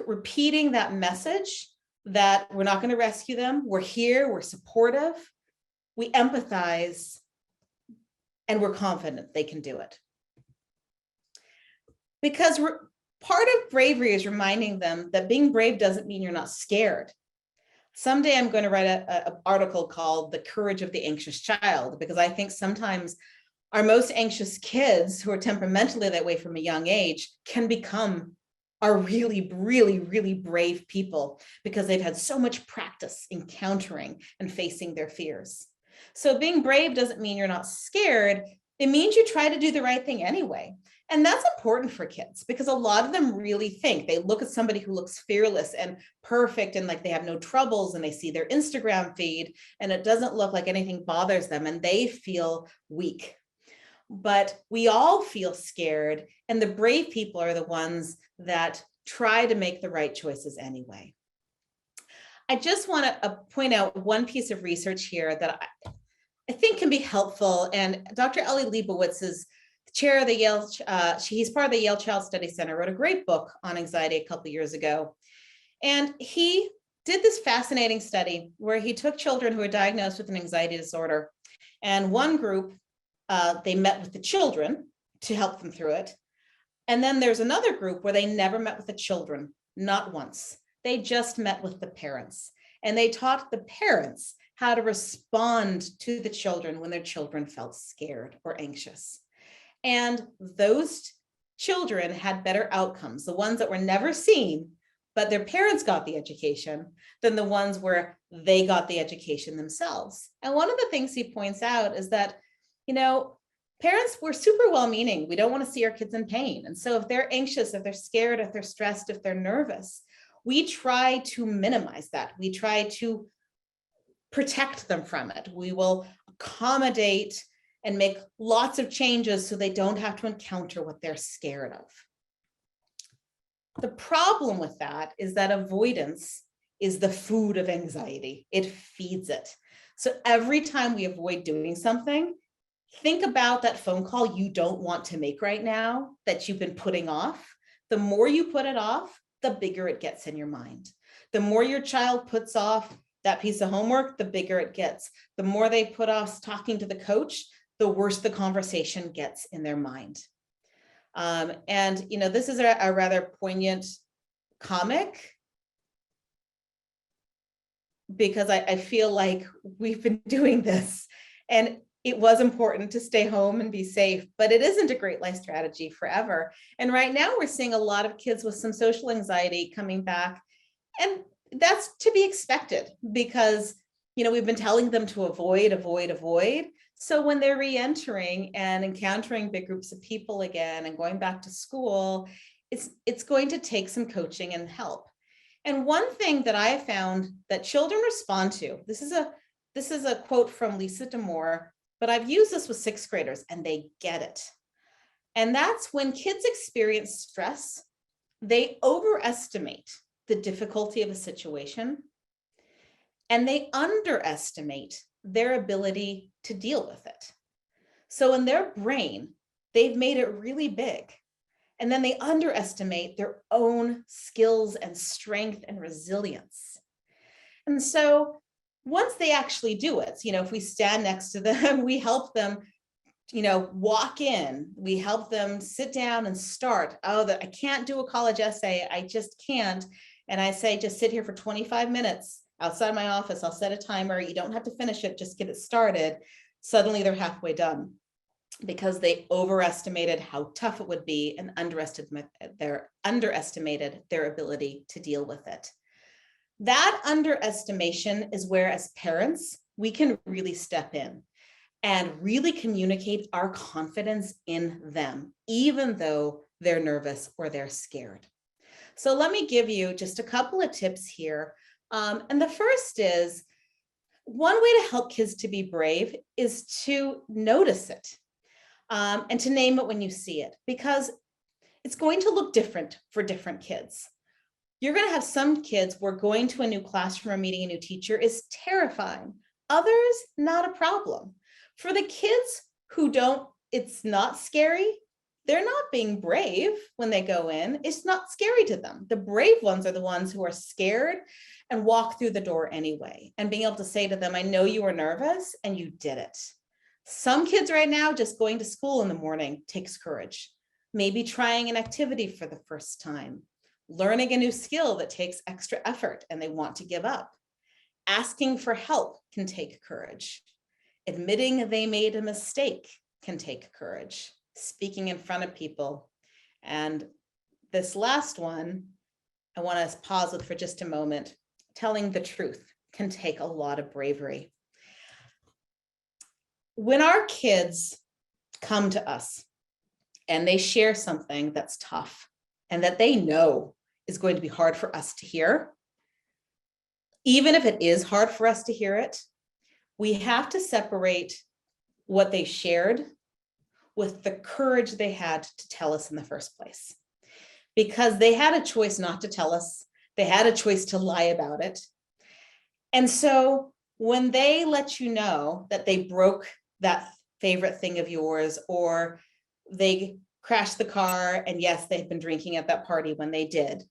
repeating that message that we're not going to rescue them. We're here, we're supportive, we empathize, and we're confident they can do it. Because part of bravery is reminding them that being brave doesn't mean you're not scared. Someday I'm going to write an article called The Courage of the Anxious Child, because I think sometimes our most anxious kids who are temperamentally that way from a young age can become are really, really, really brave people because they've had so much practice encountering and facing their fears. So being brave doesn't mean you're not scared. It means you try to do the right thing anyway. And that's important for kids because a lot of them really think, they look at somebody who looks fearless and perfect and like they have no troubles, and they see their Instagram feed and it doesn't look like anything bothers them and they feel weak. But we all feel scared, and the brave people are the ones that try to make the right choices anyway. I just want to point out one piece of research here that I think can be helpful. And Dr. Ellie Leibowitz is the chair of the Yale, he's part of the Yale Child Study Center, wrote a great book on anxiety a couple of years ago. And he did this fascinating study where he took children who were diagnosed with an anxiety disorder, and one group, they met with the children to help them through it. And then there's another group where they never met with the children not once. They just met with the parents, and they taught the parents how to respond to the children when their children felt scared or anxious. And those children had better outcomes, the ones that were never seen, but their parents got the education, than the ones where they got the education themselves. And one of the things he points out is that, parents were super well-meaning. We don't want to see our kids in pain. And so if they're anxious, if they're scared, if they're stressed, if they're nervous, we try to minimize that. We try to protect them from it. We will accommodate and make lots of changes so they don't have to encounter what they're scared of. The problem with that is that avoidance is the food of anxiety. It feeds it. So every time we avoid doing something, think about that phone call you don't want to make right now that you've been putting off. The more you put it off, the bigger it gets in your mind. The more your child puts off that piece of homework, the bigger it gets. The more they put off talking to the coach, the worse the conversation gets in their mind. This is a rather poignant comic, because I feel like we've been doing this, and it was important to stay home and be safe, but it isn't a great life strategy forever. And right now we're seeing a lot of kids with some social anxiety coming back, and that's to be expected because, we've been telling them to avoid. So when they're re-entering and encountering big groups of people again and going back to school, it's going to take some coaching and help. And one thing that I have found that children respond to, this is a quote from Lisa D'Amour, but I've used this with sixth graders and they get it. And that's when kids experience stress, they overestimate the difficulty of a situation and they underestimate their ability to deal with it. So in their brain, they've made it really big. And then they underestimate their own skills and strength and resilience. And so once they actually do it, if we stand next to them, we help them, walk in, we help them sit down and start. I can't do a college essay. I just can't. And I say, just sit here for 25 minutes outside my office. I'll set a timer. You don't have to finish it. Just get it started. Suddenly they're halfway done because they overestimated how tough it would be and underestimated their ability to deal with it. That underestimation is where, as parents, we can really step in and really communicate our confidence in them, even though they're nervous or they're scared. So let me give you just a couple of tips here. And the first is, one way to help kids to be brave is to notice it and to name it when you see it, because it's going to look different for different kids. You're going to have some kids where going to a new classroom or meeting a new teacher is terrifying. Others, not a problem. For the kids who it's not scary, they're not being brave when they go in. It's not scary to them. The brave ones are the ones who are scared and walk through the door anyway, and being able to say to them, I know you were nervous and you did it. Some kids right now, just going to school in the morning takes courage. Maybe trying an activity for the first time, learning a new skill that takes extra effort and they want to give up. Asking for help can take courage. Admitting they made a mistake can take courage. Speaking in front of people. And this last one, I want to pause with for just a moment. Telling the truth can take a lot of bravery. When our kids come to us and they share something that's tough and that they know is going to be hard for us to hear, even if it is hard for us to hear it, we have to separate what they shared with the courage they had to tell us in the first place. Because they had a choice not to tell us. They had a choice to lie about it. And so when they let you know that they broke that favorite thing of yours, or they crashed the car, and yes, they've been drinking at that party when they did,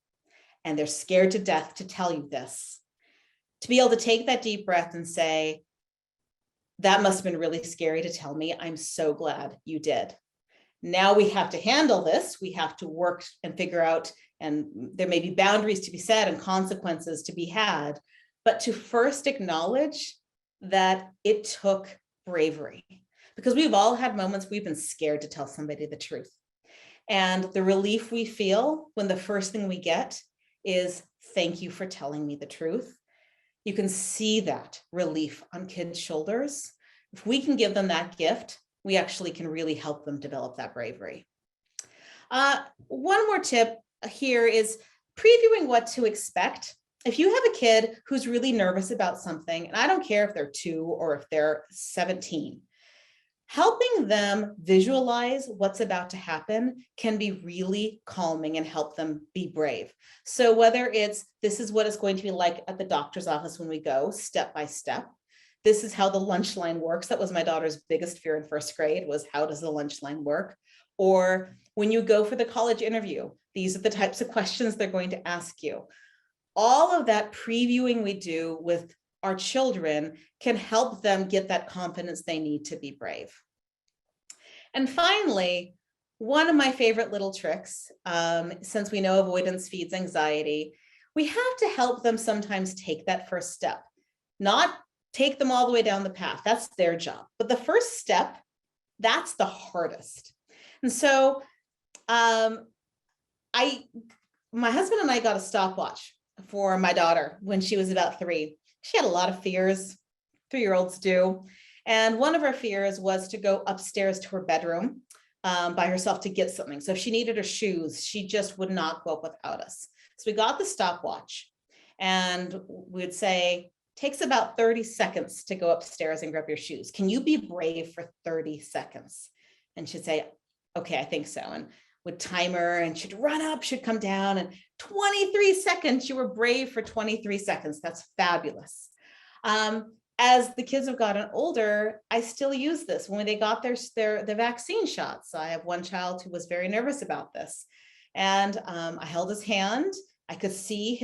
and they're scared to death to tell you this, to be able to take that deep breath and say, that must have been really scary to tell me. I'm so glad you did. Now we have to handle this. We have to work and figure out, and there may be boundaries to be set and consequences to be had, but to first acknowledge that it took bravery, because we've all had moments we've been scared to tell somebody the truth. And the relief we feel when the first thing we get is, thank you for telling me the truth. You can see that relief on kids' shoulders. If we can give them that gift, we actually can really help them develop that bravery. One more tip here is previewing what to expect. If you have a kid who's really nervous about something, and I don't care if they're 2 or if they're 17, helping them visualize what's about to happen can be really calming and help them be brave. So whether it's, this is what it's going to be like at the doctor's office when we go step by step. This is how the lunch line works. That was my daughter's biggest fear in first grade, was how does the lunch line work? Or when you go for the college interview, these are the types of questions they're going to ask you. All of that previewing we do with our children can help them get that confidence they need to be brave. And finally, one of my favorite little tricks, since we know avoidance feeds anxiety, we have to help them sometimes take that first step, not take them all the way down the path. That's their job. But the first step, that's the hardest. And so my husband and I got a stopwatch for my daughter when she was about 3. She had a lot of fears, 3-year-olds do. And one of her fears was to go upstairs to her bedroom by herself to get something. So if she needed her shoes, she just would not go up without us. So we got the stopwatch, and we'd say, takes about 30 seconds to go upstairs and grab your shoes. Can you be brave for 30 seconds? And she'd say, okay, I think so. And would time her, and she'd run up, she'd come down, and 23 seconds, you were brave for 23 seconds. That's fabulous. As the kids have gotten older, I still use this. When they got their vaccine shots, I have one child who was very nervous about this. And I held his hand. I could see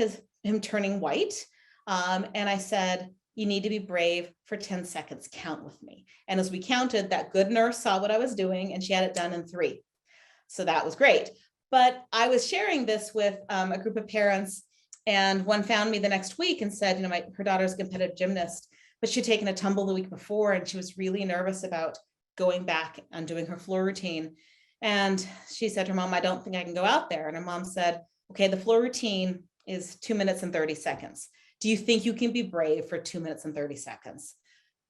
him turning white. And I said, you need to be brave for 10 seconds, count with me. And as we counted, that good nurse saw what I was doing, and she had it done in 3. So that was great. But I was sharing this with a group of parents, and one found me the next week and said, her daughter's a competitive gymnast, but she'd taken a tumble the week before, and she was really nervous about going back and doing her floor routine. And she said to her mom, I don't think I can go out there. And her mom said, okay, the floor routine is 2 minutes and 30 seconds. Do you think you can be brave for 2 minutes and 30 seconds?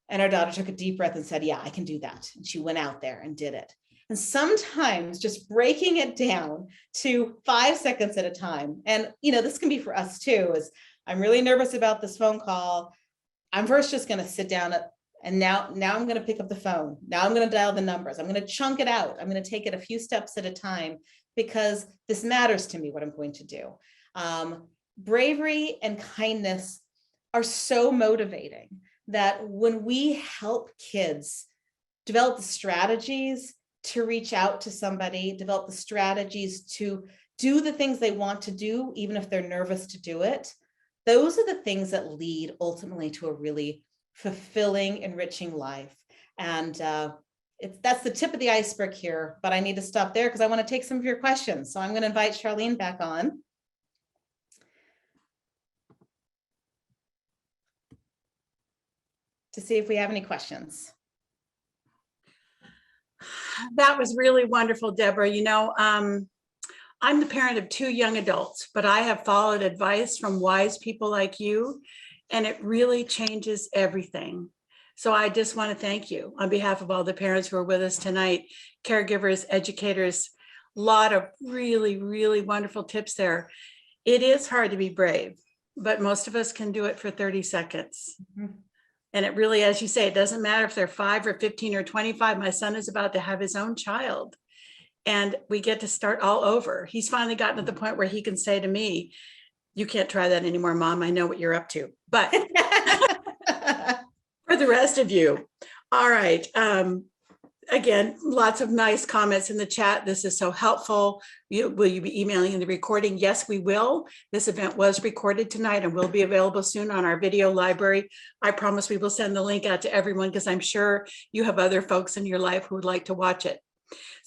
And our daughter took a deep breath and said, yeah, I can do that. And she went out there and did it. And sometimes just breaking it down to 5 seconds at a time. And, this can be for us too, is I'm really nervous about this phone call. I'm first just going to sit down and now I'm going to pick up the phone. Now I'm going to dial the numbers. I'm going to chunk it out. I'm going to take it a few steps at a time, because this matters to me, what I'm going to do. Bravery and kindness are so motivating that when we help kids develop the strategies to reach out to somebody, develop the strategies to do the things they want to do, even if they're nervous to do it, those are the things that lead ultimately to a really fulfilling, enriching life. And that's the tip of the iceberg here, but I need to stop there because I want to take some of your questions. So I'm going to invite Charlene back on. To see if we have any questions. That was really wonderful, Deborah. I'm the parent of 2 young adults, but I have followed advice from wise people like you, and it really changes everything. So I just want to thank you on behalf of all the parents who are with us tonight, caregivers, educators, a lot of really, really wonderful tips there. It is hard to be brave, but most of us can do it for 30 seconds. Mm-hmm. And it really, as you say, it doesn't matter if they're 5 or 15 or 25. My son is about to have his own child, and we get to start all over. He's finally gotten to the point where he can say to me, you can't try that anymore, Mom. I know what you're up to. But for the rest of you, all right. Again, lots of nice comments in the chat. This is so helpful. Will you be emailing the recording? Yes, we will. This event was recorded tonight and will be available soon on our video library. I promise we will send the link out to everyone, because I'm sure you have other folks in your life who would like to watch it.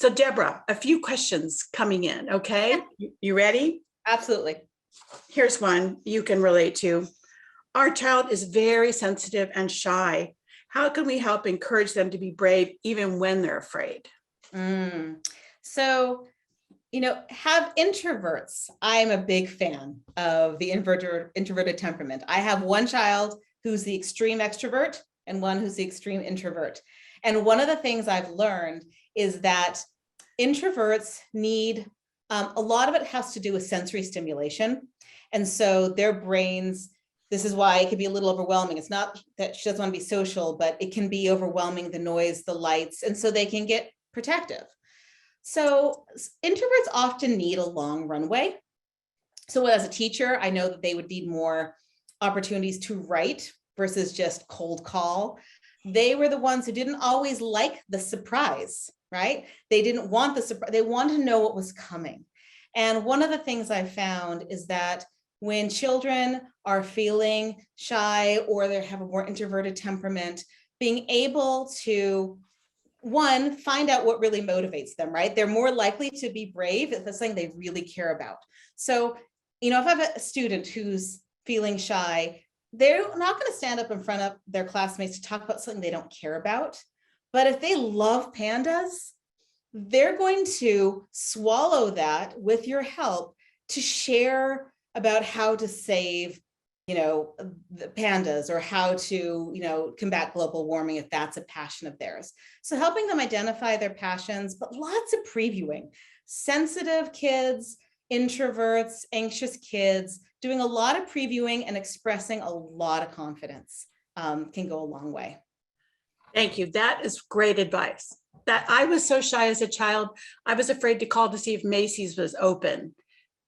So Deborah, a few questions coming in, okay? You ready? Absolutely. Here's one you can relate to. Our child is very sensitive and shy. How can we help encourage them to be brave even when they're afraid? So, have introverts. I'm a big fan of the introverted temperament. I have one child who's the extreme extrovert and one who's the extreme introvert. And one of the things I've learned is that introverts need, a lot of it has to do with sensory stimulation. And so their brains, this is why it can be a little overwhelming. It's not that she doesn't want to be social, but it can be overwhelming, the noise, the lights, and so they can get protective. So introverts often need a long runway. So as a teacher, I know that they would need more opportunities to write versus just cold call. They were the ones who didn't always like the surprise, right? They didn't want the surprise. They wanted to know what was coming. And one of the things I found is that when children are feeling shy or they have a more introverted temperament, being able to, one, find out what really motivates them, right? They're more likely to be brave if it's something they really care about. So, if I have a student who's feeling shy, they're not going to stand up in front of their classmates to talk about something they don't care about. But if they love pandas, they're going to swallow that with your help to share about how to save, the pandas, or how to, combat global warming if that's a passion of theirs. So helping them identify their passions, but lots of previewing. Sensitive kids, introverts, anxious kids, doing a lot of previewing and expressing a lot of confidence can go a long way. Thank you. That is great advice. That I was so shy as a child. I was afraid to call to see if Macy's was open.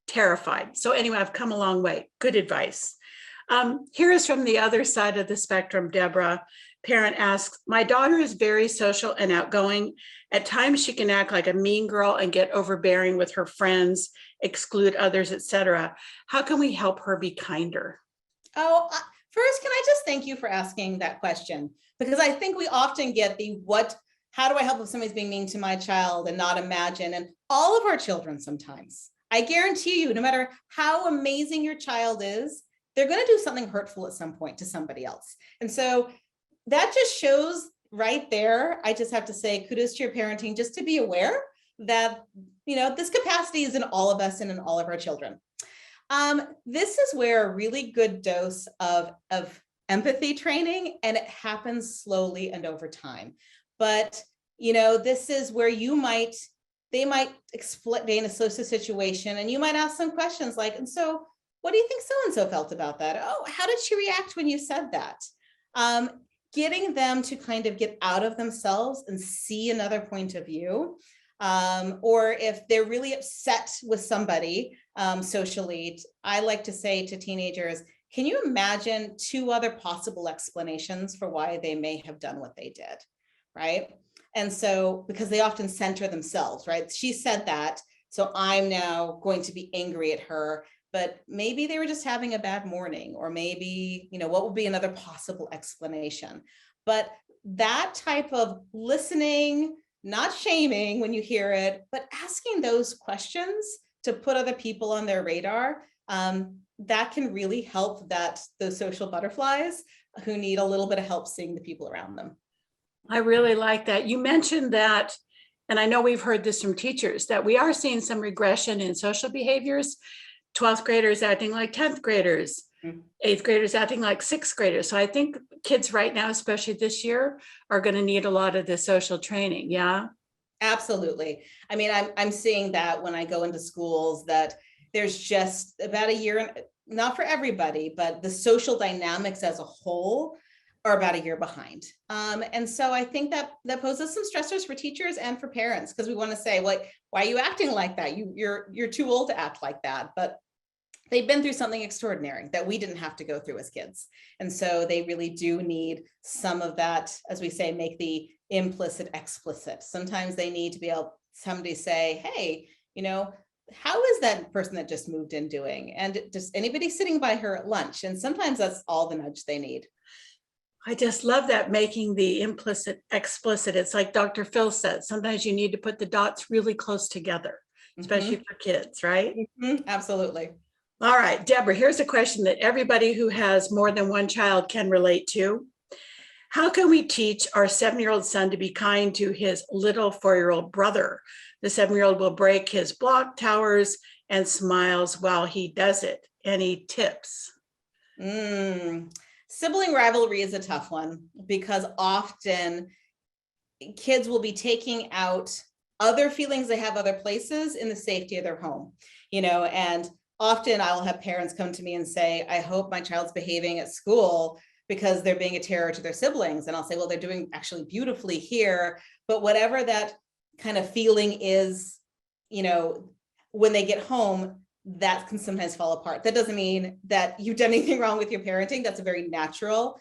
Terrified. So anyway, I've come a long way. Good advice. Here is from the other side of the spectrum, Deborah. Parent asks, my daughter is very social and outgoing. At times she can act like a mean girl and get overbearing with her friends, exclude others, etc. How can we help her be kinder? Oh, first, can I just thank you for asking that question? Because I think we often get how do I help if somebody's being mean to my child and not imagine, and all of our children sometimes. I guarantee you, no matter how amazing your child is, they're going to do something hurtful at some point to somebody else. And so that just shows right there, I just have to say kudos to your parenting, just to be aware that, this capacity is in all of us and in all of our children. This is where a really good dose of empathy training, and it happens slowly and over time. But, this is where they might explain a social situation, and you might ask some questions like, and so what do you think so-and-so felt about that? Oh, how did she react when you said that? Getting them to kind of get out of themselves and see another point of view. Or if they're really upset with somebody socially, I like to say to teenagers, can you imagine 2 other possible explanations for why they may have done what they did, right? And so, because they often center themselves, right? She said that, so I'm now going to be angry at her. But maybe they were just having a bad morning, or maybe, what would be another possible explanation? But that type of listening, not shaming when you hear it, but asking those questions to put other people on their radar, that can really help those social butterflies who need a little bit of help seeing the people around them. I really like that. You mentioned that, and I know we've heard this from teachers, that we are seeing some regression in social behaviors. 12th graders acting like 10th graders, 8th graders acting like 6th graders. So I think kids right now, especially this year, are going to need a lot of this social training. Yeah. Absolutely. I mean, I'm seeing that when I go into schools, that there's just about a year, not for everybody, but the social dynamics as a whole are about a year behind. And so I think that poses some stressors for teachers and for parents, because we want to say, why are you acting like that? You're too old to act like that. But they've been through something extraordinary that we didn't have to go through as kids. And so they really do need some of that, as we say, make the implicit explicit. Sometimes they need to be able, somebody say, hey, how is that person that just moved in doing? And just anybody sitting by her at lunch. And sometimes that's all the nudge they need. I just love that, making the implicit explicit. It's like Dr. Phil said, sometimes you need to put the dots really close together. especially for kids, right? Absolutely. All right, Deborah, here's a question that everybody who has more than one child can relate to. How can we teach our 7-year-old son to be kind to his little 4-year-old brother? The 7-year-old will break his block towers and smiles while he does it. Any tips? Sibling rivalry is a tough one because often kids will be taking out other feelings they have other places in the safety of their home, and often I'll have parents come to me and say, I hope my child's behaving at school because they're being a terror to their siblings. And I'll say, well, they're doing actually beautifully here, but whatever that kind of feeling is, when they get home, that can sometimes fall apart. That doesn't mean that you've done anything wrong with your parenting. That's very natural.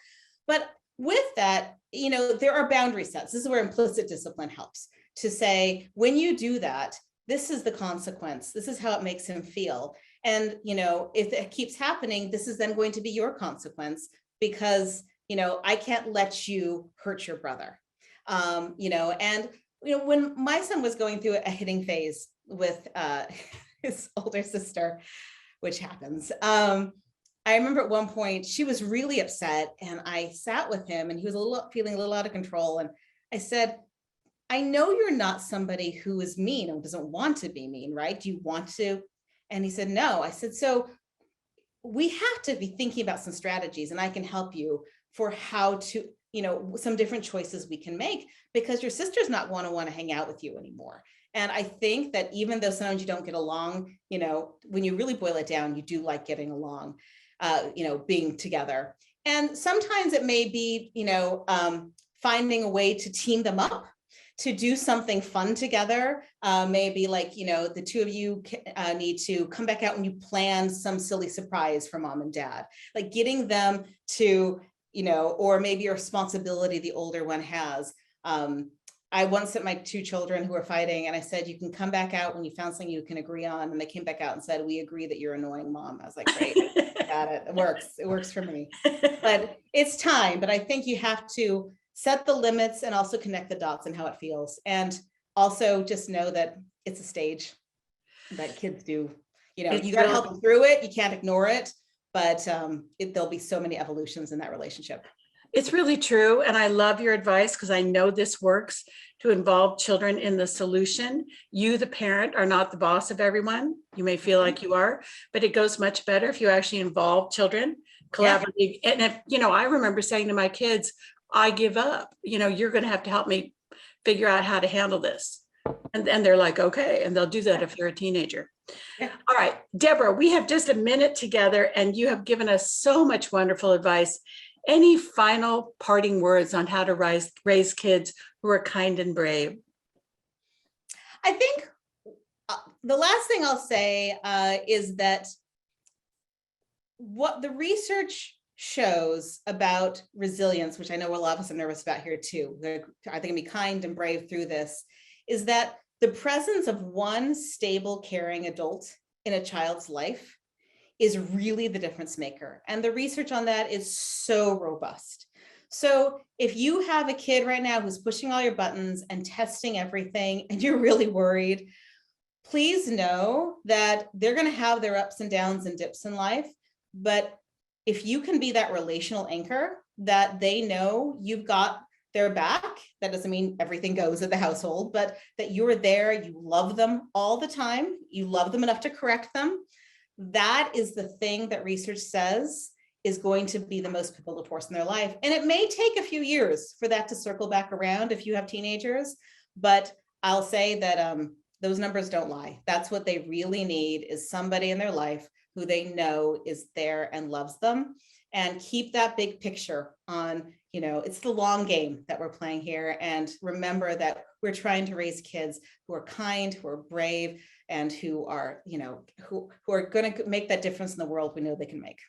But with that, there are boundary sets. This is where implicit discipline helps to say, when you do that, this is the consequence. This is how it makes him feel. And, if it keeps happening, this is then going to be your consequence because, I can't let you hurt your brother. When my son was going through a hitting phase with his older sister, which happens, I remember at one point she was really upset and I sat with him and he was feeling a little out of control. And I said, I know you're not somebody who is mean or doesn't want to be mean, right? Do you want to? And he said, no. I said, so we have to be thinking about some strategies and I can help you for how to, some different choices we can make because your sister's not want to hang out with you anymore. And I think that even though sometimes you don't get along, when you really boil it down, you do like getting along, being together. And sometimes it may be, finding a way to team them up to do something fun together. Maybe like, the two of you need to come back out and you plan some silly surprise for mom and dad, like getting them to, or maybe a responsibility the older one has. I once sent my 2 children who were fighting and I said, you can come back out when you found something you can agree on. And they came back out and said, we agree that you're annoying, mom. I was like, great, got it. It works. It works for me. But it's time. But I think you have to set the limits and also connect the dots and how it feels. And also just know that it's a stage that kids do, you got to help them through it. You can't ignore it, but there'll be so many evolutions in that relationship. It's really true. And I love your advice because I know this works to involve children in the solution. You, the parent, are not the boss of everyone. You may feel like you are, but it goes much better if you actually involve children collaboratively. Yeah. And if, I remember saying to my kids, I give up, you're going to have to help me figure out how to handle this. And they're like, okay. And they'll do that if they're a teenager. Yeah. All right, Deborah, we have just a minute together and you have given us so much wonderful advice. Any final parting words on how to raise kids who are kind and brave? I think the last thing I'll say is that what the research shows about resilience, which I know a lot of us are nervous about here too, are they going to be kind and brave through this, is that the presence of one stable, caring adult in a child's life is really the difference maker. And the research on that is so robust. So if you have a kid right now who's pushing all your buttons and testing everything and you're really worried, please know that they're going to have their ups and downs and dips in life. But if you can be that relational anchor that they know you've got their back, that doesn't mean everything goes at the household, but that you're there, you love them all the time, you love them enough to correct them. That is the thing that research says is going to be the most pivotal force in their life. And it may take a few years for that to circle back around if you have teenagers, but I'll say that those numbers don't lie. That's what they really need, is somebody in their life who they know is there and loves them. And keep that big picture on, it's the long game that we're playing here. And remember that we're trying to raise kids who are kind, who are brave, and who are, who are going to make that difference in the world we know they can make.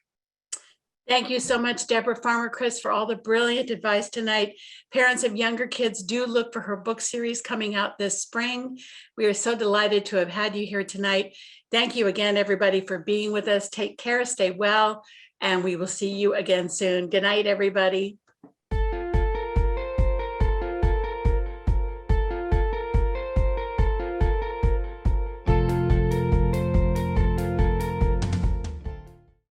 Thank you so much, Deborah Farmer Kris, for all the brilliant advice tonight. Parents of younger kids, do look for her book series coming out this spring. We are so delighted to have had you here tonight. Thank you again, everybody, for being with us. Take care, stay well, and we will see you again soon. Good night, everybody.